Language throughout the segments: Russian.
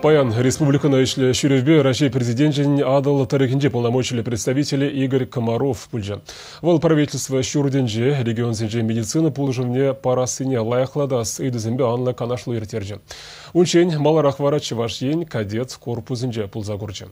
Паян республиканы ишлі шүрербе Россия президентін адыл тарихинде полномочили представители Игорь Комаров пульжан. Вол правительство шүрденже регион зенже медицина пулжымне парасыне лайықладас идізімбе анлы канашлы ертерже. Унчен маларах варачы вашен кадет корпусынже пулзагурчы.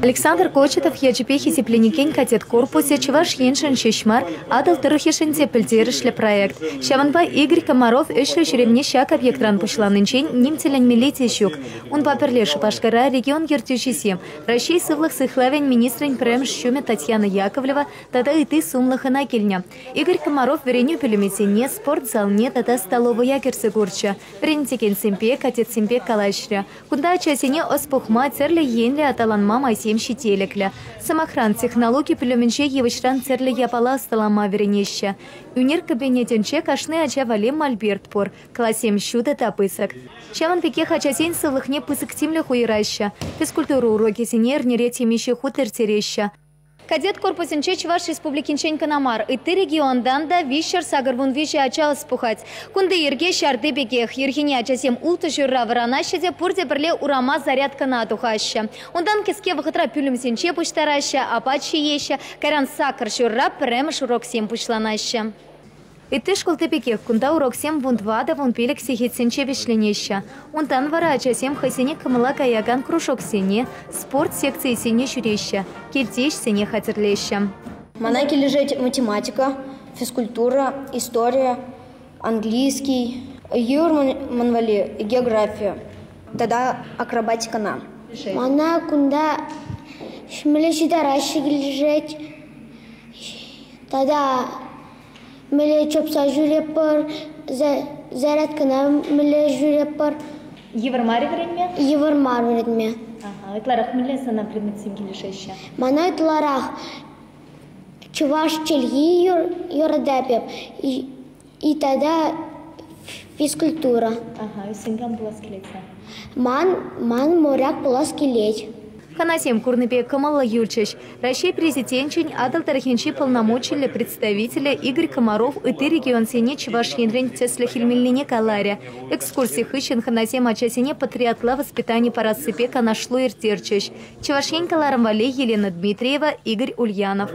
Александр Кочетов ячепехи сепленикен катет корпусе чеваш еншин шешмар адал тырыхешин тепельдерышле проект. Шаванба Игорь Комаров эшле шеремне шак объектран пушланынчен нимтелен милиция щук. Он паперлеши пашкара регион гертюшисем. Россия сывлых сыхлавень министрень прем шуме Татьяна Яковлева тада и ты сумлых инакельня. Игорь Комаров вереню пелемесене спортзал не тада столовая керсегурча. Веренитекен семпе катет семпе калашря. Кунда часене оспухма церле енле аталанма майсем щителекля. Самохран технологии пелеменче евышран церле япала сталама веренеща. Юнир кабинетенче кашны ача валем мольберт пор. Классем щуда тапысак. Чаван пеке хачасень сылыхне пысык тимле хуираща. Физкультуру уроки синер неретемище хутер тереща. Кадет корпусенче Чуваш республикинчен Канамар. И ты региондан да вишер сагарвун виши ачал спухать. Кунды ирге шарды бегех. Ирхине ачасем улты журра варанащаде пурде берле урама зарядка на тухаща. Ундан кеске вахатра пюлюмсенче пуштараща, апачи еща. Каран сакар журра прем шурок сем пушланаща. И ты школты пекех, кунда урок сем вунтвада вун пелек сихит сенче вишленеща. Унтан вара ачасем хайсене камыла каяган кружок сене, спорт секции сене шуреща, кельтеш сене хатерлеща. Манаки лежать математика, физкультура, история, английский, юрманвали, география. Тогда акробатика нам. Мана кунда шмелещита ращик лежать, тогда миле чопса жюре пар, зарядка на миле жюре пар. Евармари время? Евармари время. Ага, итларах миле сана предмет симки лишеща. Мана итларах чуваш чельги юрдепеп и тогда физкультура. Ага, и сингам была скелетна. Ман моряк была скелет. Ханасем Курныбе Камала Юльчич. Россия президентчин адал тарахинчи полномочили представителя Игорь Комаров и ты регион сене Чуваш Енрень Тесля Хильмельнине Каларя. Экскурсии хыщен Ханасем ачасене патриотла воспитания парасыпе Канашлу Иртерчич. Чуваш Ень Каларам Вале Елена Дмитриева, Игорь Ульянов.